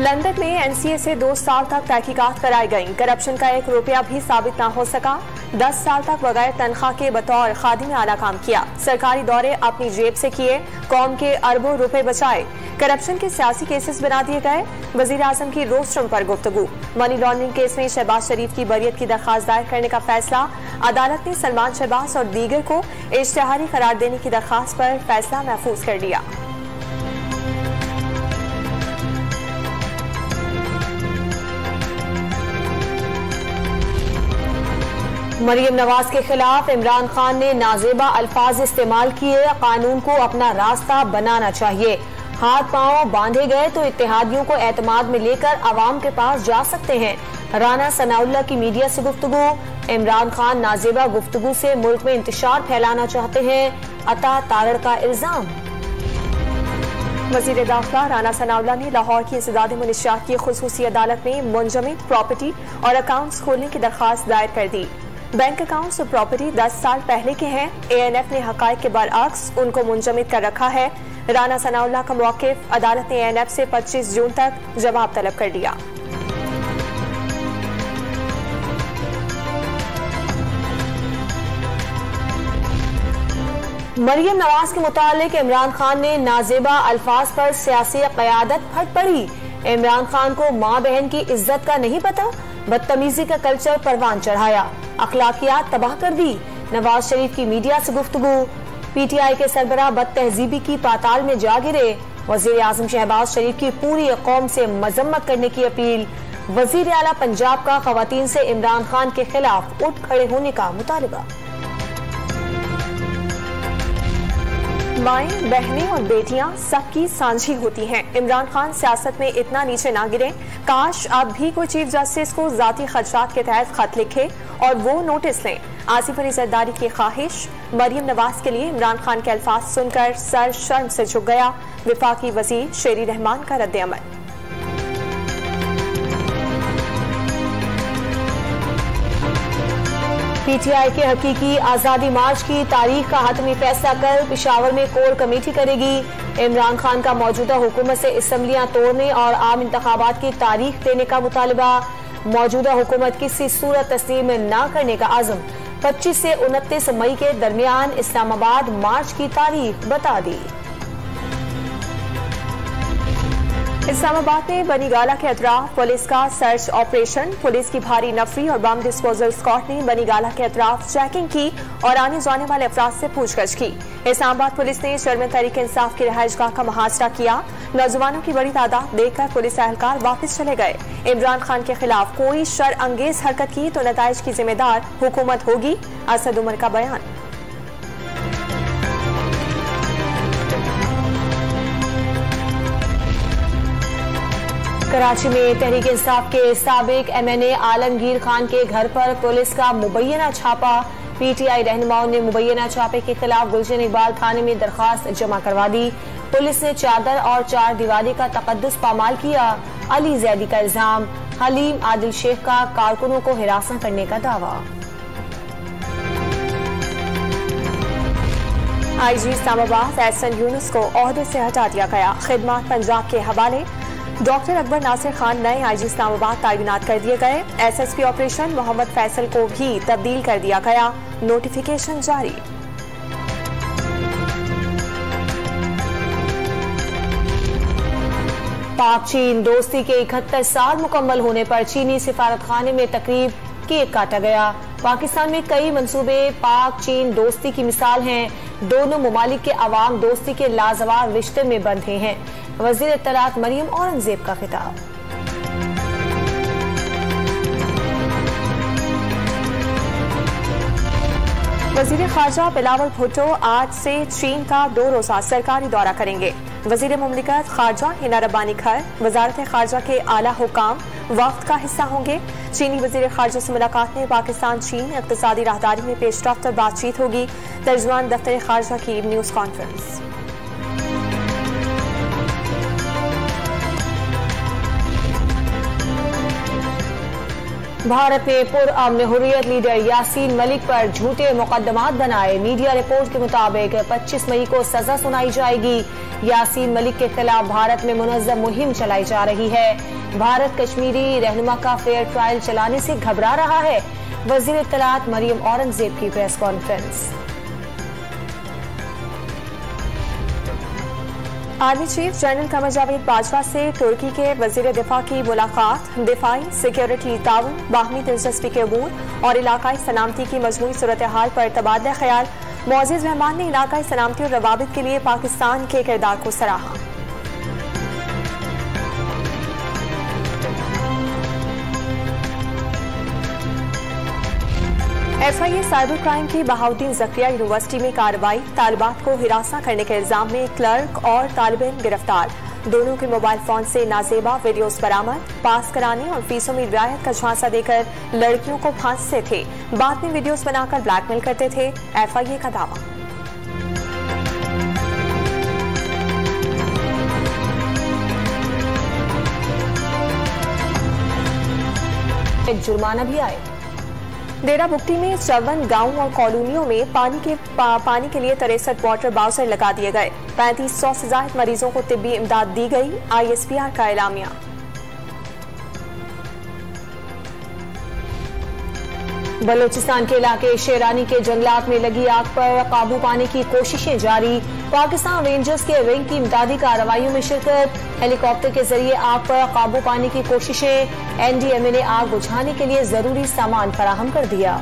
London में NCA से 2 साल तक तहकीकात कराई गई। करप्शन का 1 रुपया भी साबित न हो सका। 10 साल तक बगैर तनख्वाह के बतौर खादिम आला काम किया। सरकारी दौरे अपनी जेब से किए, कौम के अरबों रुपए बचाए। करप्शन के सियासी केसेस बना दिए गए। वजीर आजम की रोस्ट्रम पर गुफ्तगू। मनी लॉन्ड्रिंग केस में शहबाज शरीफ की बरियत की दरखास्त दायर करने का फैसला। अदालत ने सलमान शहबाज और दीगर को इश्तिहारी करार देने की दरखास्त पर फैसला महफूज कर लिया। मरियम नवाज के खिलाफ इमरान खान ने नाजेबा अल्फाज इस्तेमाल किए। कानून को अपना रास्ता बनाना चाहिए। हाथ पांव बांधे गए तो इत्तेहादियों को एतमाद में लेकर अवाम के पास जा सकते हैं। राना सनाउल्लाह की मीडिया से गुफ्तगू। इमरान खान नाजेबा गुफ्तगू से मुल्क में इंतशार फैलाना चाहते हैं। अता तारड़ का इल्जाम। वजीर दाखिला राना सनाउल्लाह ने लाहौर की इंसदाद मुनशियात की खुसूसी अदालत में मुंजमद प्रॉपर्टी और अकाउंट्स खोलने की दरखास्त दायर कर दी। बैंक अकाउंट्स और प्रॉपर्टी 10 साल पहले के हैं। एएनएफ ने हकायक के बरअक्स उनको मुंजमद कर रखा है। राना सनाउल्लाह का मौक़िफ़। अदालत ने एएनएफ से 25 जून तक जवाब तलब कर लिया। मरियम नवाज के मुतालिक इमरान खान ने नाजेबा अल्फाज पर सियासी क़यादत फट पड़ी। इमरान खान को माँ बहन की इज्जत का नहीं पता। बदतमीजी का कल्चर परवान चढ़ाया। अखलाकियात तबाह कर दी। नवाज शरीफ की मीडिया से गुफ्तगू। पीटीआई के सरबराह बदतहजीबी की पाताल में जा गिरे। वजीर आजम शहबाज शरीफ की पूरी कौम से मजम्मत करने की अपील। वजीर आला पंजाब का खवातीन से इमरान खान के खिलाफ उठ खड़े होने का मुतालबा। माएं, बहनें और बेटियां सबकी सांझी होती हैं। इमरान खान सियासत में इतना नीचे ना गिरे। काश अब भी कोई चीफ जस्टिस को जाती खदशात के तहत खत लिखे और वो नोटिस लें। आसिफ अली जरदारी की ख्वाहिश। मरियम नवाज के लिए इमरान खान के अल्फाज सुनकर सर शर्म से झुक गया। विफाकी वजीर शेरी रहमान का रद्द अमल। पीटीआई के हकीकी आजादी मार्च की तारीख का हतमी फैसला कर पिशावर में कोर कमेटी करेगी। इमरान खान का मौजूदा हुकूमत से असम्बलियां तोड़ने और आम इंतखाबात की तारीख देने का मुतालबा। मौजूदा हुकूमत किसी सूरत तस्लीम न करने का आज़म। 25 से 29 मई के दरमियान इस्लामाबाद मार्च की तारीख बता दी। इस्लामाबाद में बनीगाला के अतराफ पुलिस का सर्च ऑपरेशन। पुलिस की भारी नफरी और बम डिस्पोजल स्क्वाड ने बनीगाला के अतराफ चेकिंग की और आने जाने वाले अफराद से पूछताछ की। इस्लामाबाद पुलिस ने चेयरमैन तहरीक इंसाफ की रिहाइशगाह का मुहासरा किया। नौजवानों की बड़ी तादाद देखकर पुलिस एहलकार वापस चले गए। इमरान खान के खिलाफ कोई शर अंगेज हरकत की तो नताइज की जिम्मेदार हुकूमत होगी। असद उमर का बयान। कराची में तहरीक इंसाफ के साबिक एमएनए आलमगीर खान के घर पर पुलिस का मुबैना छापा। पीटीआई रहनुमाओं ने मुबैना छापे के खिलाफ गुलशन इकबाल थाने में दरखास्त जमा करवा दी। पुलिस ने चादर और 4 दीवारी का तकद्दुस पामाल किया। अली जैदी का इल्जाम। हलीम आदिल शेख का कारकुनों को हिरासत करने का दावा। आईजी इस्लामाबाद एहसन यूनुस को ओहदे से हटा दिया गया। खिदमत पंजाब के हवाले। डॉक्टर अकबर नासिर खान नए आईजी इस्लामाबाद तैनात कर दिए गए। एसएसपी ऑपरेशन मोहम्मद फैसल को भी तब्दील कर दिया गया। नोटिफिकेशन जारी। पाक चीन दोस्ती के 71 साल मुकम्मल होने पर चीनी सिफारतखाने में तकरीब केक काटा गया। पाकिस्तान में कई मंसूबे पाक चीन दोस्ती की मिसाल हैं। दोनों ममालिक के अवाम दोस्ती के लाजवाब रिश्ते में बंधे हैं। वजीर इत्तलात मरियम औरंगजेब का खिताब। वजीर खारजा बिलावल भुट्टो आज से चीन का 2 रोजा सरकारी दौरा करेंगे। वजीर मुमलिकत खारजा हिना रब्बानी खर वजारत खारजा के आला हुकाम वक्त का हिस्सा होंगे। चीनी वजीर खारजा से मुलाकात में पाकिस्तान चीन इक्तिसादी राहदारी में पेशरफ्त और बातचीत होगी। तर्जुमान दफ्तर खारजा की न्यूज कॉन्फ्रेंस। भारत ने पुरअमन हुर्रियत लीडर यासीन मलिक पर झूठे मुकदमात बनाए। मीडिया रिपोर्ट के मुताबिक 25 मई को सजा सुनाई जाएगी। यासीन मलिक के खिलाफ भारत में मुनज़्ज़म मुहिम चलाई जा रही है। भारत कश्मीरी रहनुमा का फेयर ट्रायल चलाने से घबरा रहा है। वज़ीर इत्तलात मरियम औरंगजेब की press conference. Army chief general Qamar Javed Bajwa से तुर्की के वजीर दिफा की मुलाकात दिफाई सिक्योरिटी ताउन, बाहमी दिलचस्पी के अमूर और इलाकाई सलामती की मजमूई सूरत हाल पर तबादला ख्याल। मुअज़्ज़िज़ मेहमान ने इलाकाई सलामती और रवाबित के लिए पाकिस्तान के किरदार को सराहा। FIA साइबर क्राइम की बहाउद्दीन ज़करिया यूनिवर्सिटी में कार्रवाई। तालिबात को हिरासा करने के इल्जाम में क्लर्क और तालिब-इल्म गिरफ्तार। दोनों के मोबाइल फोन से नाजेबा वीडियोस बरामद। पास कराने और फीसों में रियायत का झांसा देकर लड़कियों को फांसते थे, बाद में वीडियोस बनाकर ब्लैकमेल करते थे, FIA का दावा। एक जुर्माना भी आए। डेरा बुगटी में 54 गांवों और कॉलोनियों में पानी के लिए 63 वाटर बाउसर लगा दिए गए। 3500 से ज्यादा मरीजों को तिब्बी इमदाद दी गई। ISPR का एलामिया। बलोचिस्तान के इलाके शेरानी के जंगलात में लगी आग पर काबू पाने की कोशिशें जारी। पाकिस्तान रेंजर्स के विंग की इमदादी कार्रवाइयों में शिरकत। हेलीकॉप्टर के जरिए आग पर काबू पाने की कोशिशें। NDMA ने आग बुझाने के लिए जरूरी सामान फराहम कर दिया।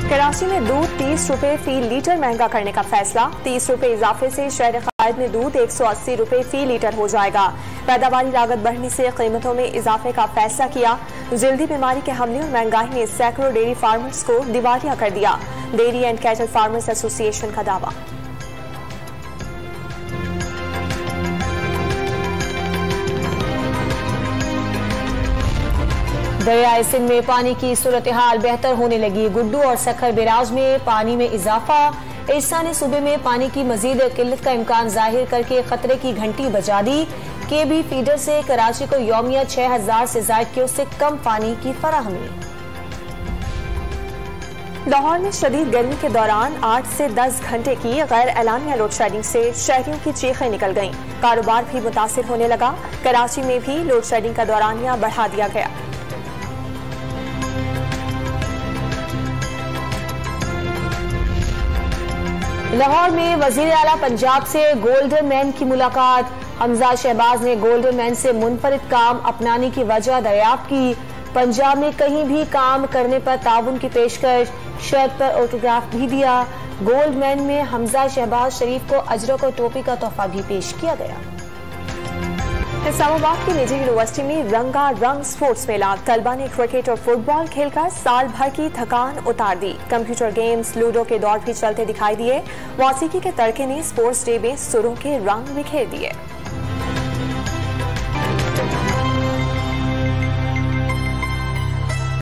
कराची में दूध 30 रुपए फी लीटर महंगा करने का फैसला। 30 रुपए इजाफे से शहर खायद में दूध 180 रुपए फी लीटर हो जाएगा। पैदावारी लागत बढ़ने से कीमतों में इजाफे का फैसला किया। जल्दी बीमारी के हमले और महंगाई ने सैकड़ों डेयरी फार्मर्स को दिवालिया कर दिया। Dairy and cattle farmers association का दावा। दरियाए सिंध में पानी की सूरत हाल बेहतर होने लगी। गुड्डू और सखर बैराज में पानी में इजाफा। एरसा ने सूबे में पानी की मजीद किल्लत का इम्कान जाहिर करके खतरे की घंटी बजा दी। KB फीडर से कराची को यौमिया 6000 से ज्यादा क्यूसेक कम पानी की फराहमी। लाहौर में शदीद गर्मी के दौरान 8 से 10 घंटे की गैर एलानिया लोड शेडिंग से शहरियों की चीखें निकल गईं। कारोबार भी मुतासिर होने लगा। कराची में भी लोड शेडिंग का दौरानिया बढ़ा दिया गया। लाहौर में वजीर आला पंजाब से गोल्डन मैन की मुलाकात। हमजा शहबाज ने गोल्डन मैन से मुनफरिद काम अपनाने की वजह दरियाफ्त की। पंजाब में कहीं भी काम करने पर ताउन की पेशकश, शर्त पर ऑटोग्राफ भी दिया। गोल्ड मैन में हमजा शहबाज शरीफ को अजरक और टोपी का तोहफा भी पेश किया गया। इस्लामाबाद की निजी यूनिवर्सिटी में रंगा रंग स्पोर्ट्स मेला। तलबा ने क्रिकेट और फुटबॉल खेलकर साल भर की थकान उतार दी। कंप्यूटर गेम्स, लूडो के दौर भी चलते दिखाई दिए। मौसीकी के तड़के ने स्पोर्ट्स डे में सुरों के रंग बिखेर दिए।